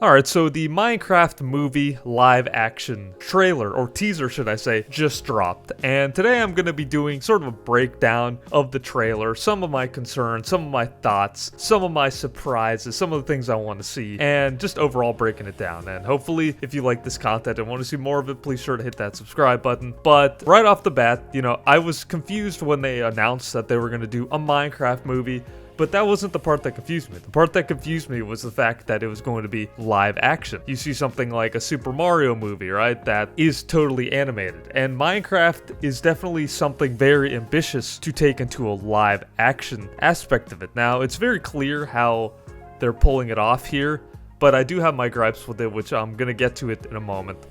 Alright, so the Minecraft movie live action trailer, or teaser should I say, just dropped. And today I'm going to be doing sort of a breakdown of the trailer, some of my concerns, some of my thoughts, some of my surprises, some of the things I want to see, and just overall breaking it down. And hopefully, if you like this content and want to see more of it, please sure to hit that subscribe button. But right off the bat, I was confused when they announced that they were going to do a Minecraft movie. But that wasn't the part that confused me. The part that confused me was the fact that it was going to be live action. You see something like a Super Mario movie, right? That is totally animated. And Minecraft is definitely something very ambitious to take into a live action aspect of it. Now, it's very clear how they're pulling it off here, but I do have my gripes with it, which I'm going to get to it in a moment.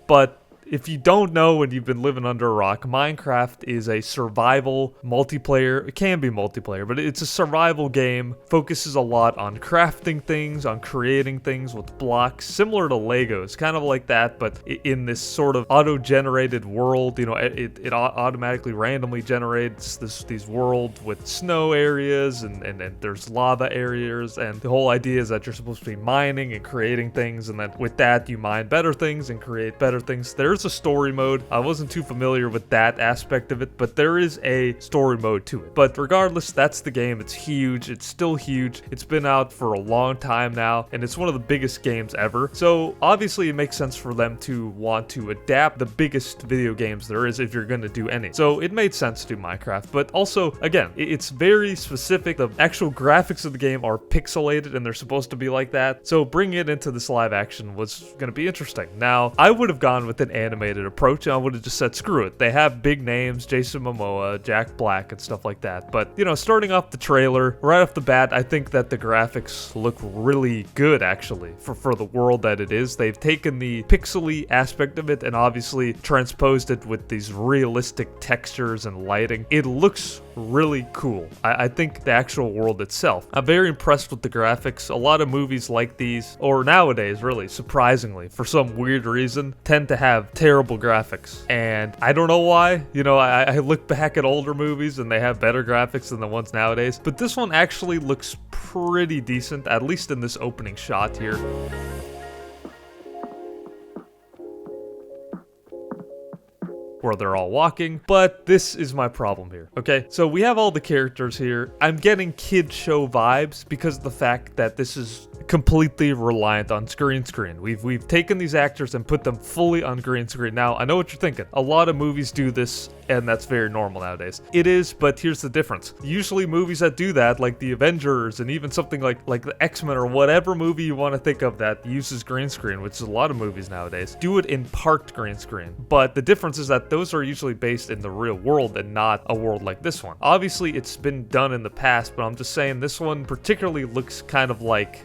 But if you don't know and you've been living under a rock, Minecraft is a survival multiplayer. It can be multiplayer, but it's a survival game. Focuses a lot on crafting things, on creating things with blocks, similar to Legos, kind of like that, but in this sort of auto-generated world. It automatically randomly generates these worlds with snow areas and there's lava areas, and the whole idea is that you're supposed to be mining and creating things, and then with that you mine better things and create better things. There's a story mode. I wasn't too familiar with that aspect of it, but there is a story mode to it. But regardless, that's the game. It's huge. It's still huge. It's been out for a long time now, and it's one of the biggest games ever. So obviously it makes sense for them to want to adapt the biggest video games there is if you're going to do any. So it made sense to do Minecraft, but also, again, it's very specific. The actual graphics of the game are pixelated, and they're supposed to be like that. So bringing it into this live action was going to be interesting. Now, I would have gone with an animated approach, and I would have just said screw it. They have big names, Jason Momoa, Jack Black, and stuff like that. But starting off the trailer right off the bat, I think that the graphics look really good actually for the world that it is. They've taken the pixely aspect of it and obviously transposed it with these realistic textures and lighting. It looks really cool. I think the actual world itself, I'm very impressed with the graphics. A lot of movies like these, or nowadays really, surprisingly, for some weird reason, tend to have terrible graphics. And I don't know why. I look back at older movies and they have better graphics than the ones nowadays. But this one actually looks pretty decent, at least in this opening shot here. Where they're all walking, but this is my problem here, okay? So we have all the characters here. I'm getting kid show vibes because of the fact that this is completely reliant on green screen. We've taken these actors and put them fully on green screen. Now, I know what you're thinking. A lot of movies do this, and that's very normal nowadays. It is, but here's the difference. Usually movies that do that, like the Avengers and even something like the X-Men or whatever movie you want to think of that uses green screen, which is a lot of movies nowadays, do it in part green screen. But the difference is that those are usually based in the real world and not a world like this one. Obviously, it's been done in the past, but I'm just saying this one particularly looks kind of like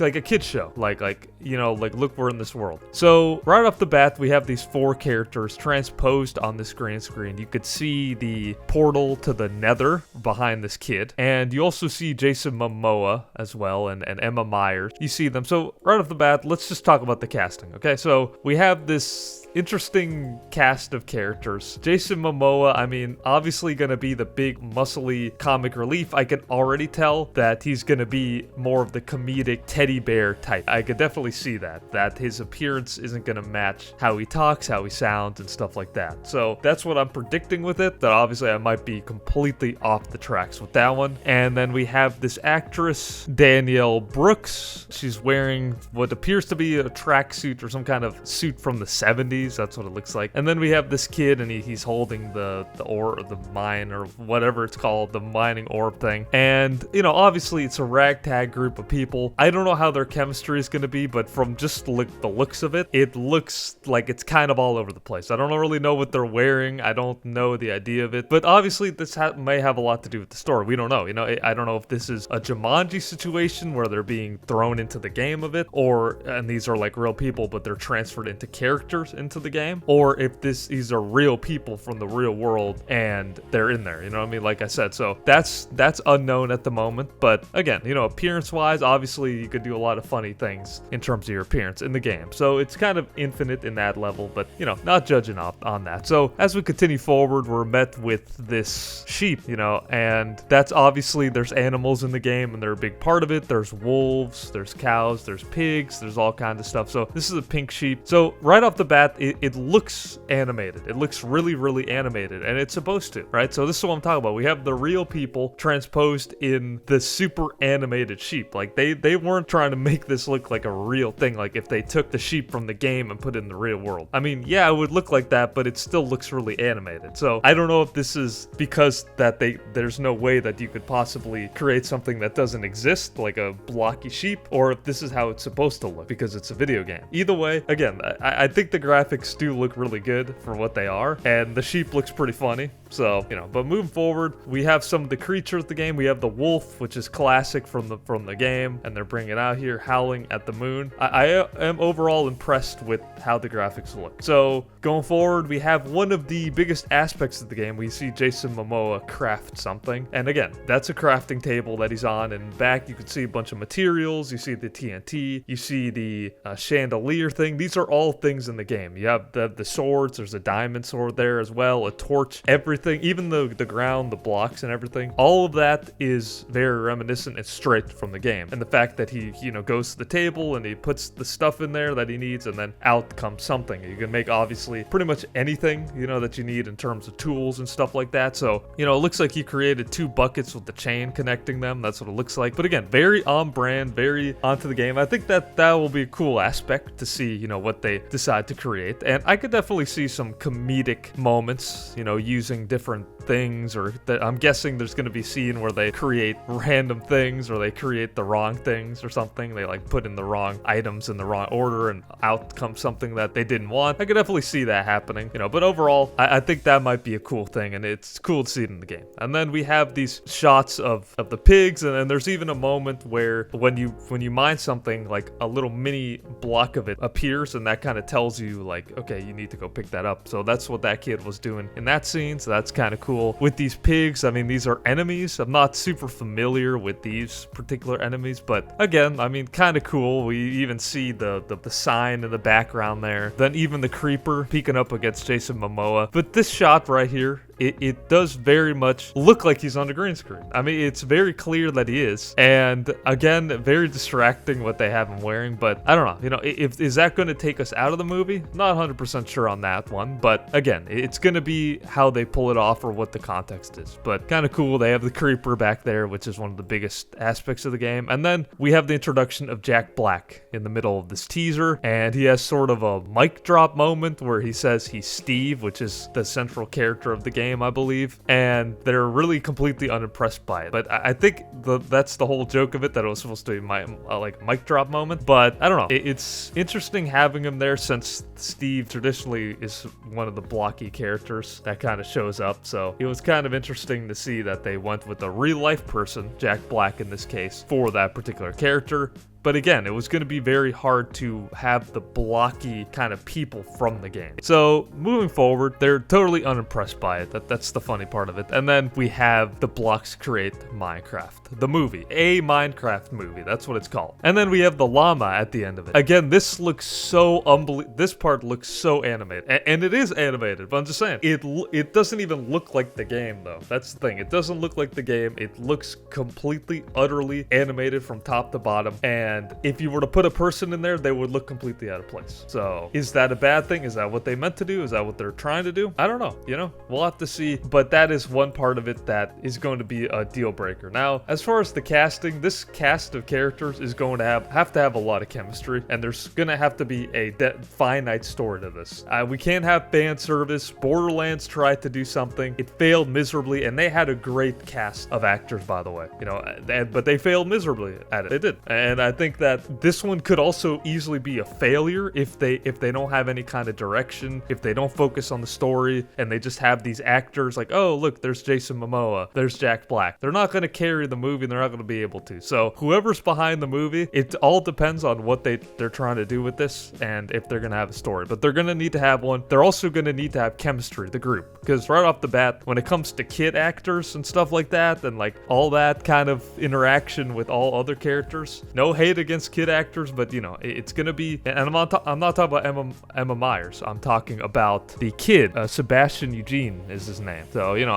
a kid's show. Like look, we're in this world. So right off the bat, we have these four characters transposed on this green screen. You could see the portal to the Nether behind this kid, and you also see Jason Momoa as well and Emma Myers. You see them. So right off the bat, let's just talk about the casting. Okay, so we have this interesting cast of characters. Jason Momoa, obviously gonna be the big muscly comic relief. I can already tell that he's gonna be more of the comedic teddy bear type. I could definitely see that his appearance isn't gonna match how he talks, how he sounds, and stuff like that. So that's what I'm predicting with it, that obviously I might be completely off the tracks with that one. And then we have this actress, Danielle Brooks. She's wearing what appears to be a tracksuit or some kind of suit from the 70s. That's what it looks like. And then we have this kid, and he's holding the ore, the mine, or whatever it's called, the mining orb thing. And obviously it's a ragtag group of people. I don't know how their chemistry is going to be, but from just the looks of it, it looks like it's kind of all over the place. I don't really know what they're wearing. I don't know the idea of it, but obviously this may have a lot to do with the story. We don't know. I don't know if this is a Jumanji situation where they're being thrown into the game of it, and these are like real people, but they're transferred into characters into the game, or if these are real people from the real world and they're in there, you know what I mean? Like I said, so that's unknown at the moment. But again, you know, appearance wise, obviously you could do a lot of funny things in terms of your appearance in the game. So it's kind of infinite in that level, but you know, not judging on that. So as we continue forward, we're met with this sheep, you know, and that's obviously there's animals in the game and they're a big part of it. There's wolves, there's cows, there's pigs, there's all kinds of stuff. So this is a pink sheep. So right off the bat, it looks animated. It looks really, really animated, and it's supposed to, right? So this is what I'm talking about. We have the real people transposed in the super animated sheep. Like they weren't trying to make this look like a real thing. Like if they took the sheep from the game and put it in the real world. I mean, yeah, it would look like that, but it still looks really animated. So I don't know if this is because that there's no way that you could possibly create something that doesn't exist, like a blocky sheep, or if this is how it's supposed to look because it's a video game. Either way, again, I think the graphics do look really good for what they are, and the sheep looks pretty funny. So, you know, but moving forward, we have some of the creatures of the game. We have the wolf, which is classic from the game, and they're bringing it out here, howling at the moon. I am overall impressed with how the graphics look. So, going forward, we have one of the biggest aspects of the game. We see Jason Momoa craft something, and again, that's a crafting table that he's on, and back you can see a bunch of materials. You see the TNT, you see the chandelier thing. These are all things in the game. You have the swords, there's a diamond sword there as well, a torch, everything, even the ground, the blocks and everything. All of that is very reminiscent and straight from the game. And the fact that he, you know, goes to the table and he puts the stuff in there that he needs, and then out comes something. You can make obviously pretty much anything, you know, that you need in terms of tools and stuff like that. So, you know, it looks like he created 2 buckets with the chain connecting them. That's what it looks like. But again, very on brand, very onto the game. I think that will be a cool aspect to see, you know, what they decide to create. And I could definitely see some comedic moments, you know, using different things, or I'm guessing there's going to be a scene where they create random things or they create the wrong things or something. They like put in the wrong items in the wrong order and out comes something that they didn't want. I could definitely see that happening, you know, but overall, I think that might be a cool thing, and it's cool to see it in the game. And then we have these shots of the pigs, and then there's even a moment where when you mine something, like a little mini block of it appears, and that kind of tells you like, okay, you need to go pick that up. So that's what that kid was doing in that scene. So that's kind of cool. With these pigs, I mean, these are enemies. I'm not super familiar with these particular enemies, but again, I mean, kind of cool. We even see the sign in the background there. Then even the creeper peeking up against Jason Momoa. But this shot right here, it does very much look like he's on the green screen. I mean, it's very clear that he is. And again, very distracting what they have him wearing, but I don't know, you know, is that going to take us out of the movie? Not 100% sure on that one, but again, it's going to be how they pull it off or what the context is. But kind of cool. They have the creeper back there, which is one of the biggest aspects of the game. And then we have the introduction of Jack Black in the middle of this teaser, and he has sort of a mic drop moment where he says he's Steve, which is the central character of the game, I believe, and they're really completely unimpressed by it. But I think that's the whole joke of it, that it was supposed to be my like mic drop moment. But I don't know, it's interesting having him there, since Steve traditionally is one of the blocky characters that kind of shows up. So it was kind of interesting to see that they went with a real life person, Jack Black in this case, for that particular character. But again, it was going to be very hard to have the blocky kind of people from the game. So moving forward, they're totally unimpressed by it. That's the funny part of it. And then we have the Blocks Create Minecraft, the movie, a Minecraft movie. That's what it's called. And then we have the llama at the end of it. Again, this looks so unbelievable. This part looks so animated, and it is animated. But I'm just saying, it doesn't even look like the game though. That's the thing. It doesn't look like the game. It looks completely, utterly animated from top to bottom. And if you were to put a person in there, they would look completely out of place. So is that a bad thing? Is that what they meant to do? Is that what they're trying to do? I don't know. You know, we'll have to see. But that is one part of it that is going to be a deal breaker. Now, as far as the casting, this cast of characters is going to have to have a lot of chemistry, and there's going to have to be a finite story to this. We can't have fan service. Borderlands tried to do something. It failed miserably, and they had a great cast of actors, by the way. You know, but they failed miserably at it. They did. And I think that this one could also easily be a failure if they don't have any kind of direction, if they don't focus on the story, and they just have these actors like, oh look, there's Jason Momoa, there's Jack Black. They're not going to carry the movie, and they're not going to be able to. So whoever's behind the movie, it all depends on what they're trying to do with this, and if they're going to have a story. But they're going to need to have one. They're also going to need to have chemistry, the group, because right off the bat, when it comes to kid actors and stuff like that, and like all that kind of interaction with all other characters, no hate against kid actors, but you know, it's going to be, and I'm not talking about Emma Myers. I'm talking about the kid, Sebastian Eugene is his name. So, you know,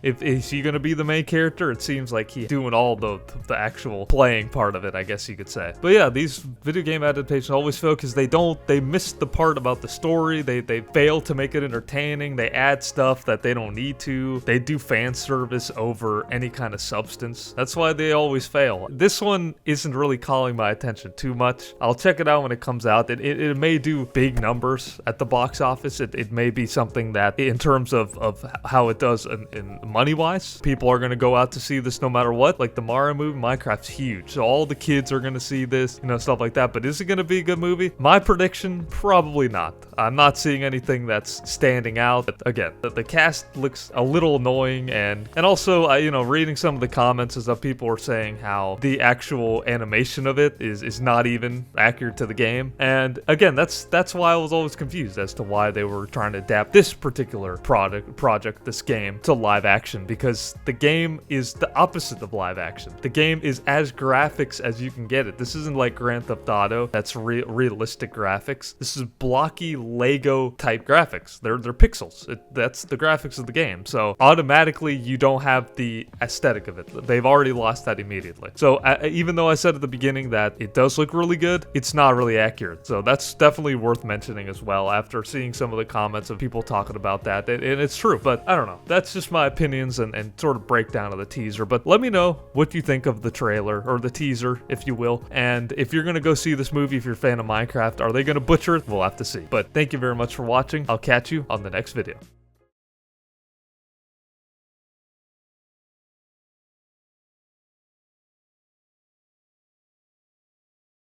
if is he going to be the main character? It seems like he's doing all the actual playing part of it, I guess you could say. But yeah, these video game adaptations always fail because they miss the part about the story. They fail to make it entertaining. They add stuff that they don't need to. They do fan service over any kind of substance. That's why they always fail. This one isn't really calling my attention too much. I'll check it out when it comes out. It may do big numbers at the box office. It may be something that, in terms of how it does in money-wise, people are going to go out to see this no matter what. Like the Mario movie, Minecraft's huge, so all the kids are going to see this, you know, stuff like that. But is it going to be a good movie? My prediction, probably not. I'm not seeing anything that's standing out. But again, the cast looks a little annoying, and also, you know, reading some of the comments is that people were saying how the actual animation of it is not even accurate to the game. And again, that's why I was always confused as to why they were trying to adapt this particular project, this game, to live action, because the game is the opposite of live action. The game is as graphics as you can get it. This isn't like Grand Theft Auto, that's realistic graphics. This is blocky Lego type graphics. They're pixels. That's the graphics of the game. So automatically you don't have the aesthetic of it. They've already lost that immediately. So even though I said at the beginning that it does look really good, it's not really accurate. So that's definitely worth mentioning as well after seeing some of the comments of people talking about that. And it's true, but I don't know. That's just my opinions and sort of breakdown of the teaser. But let me know what you think of the trailer, or the teaser, if you will. And if you're going to go see this movie, if you're a fan of Minecraft, are they going to butcher it? We'll have to see. But thank you very much for watching. I'll catch you on the next video.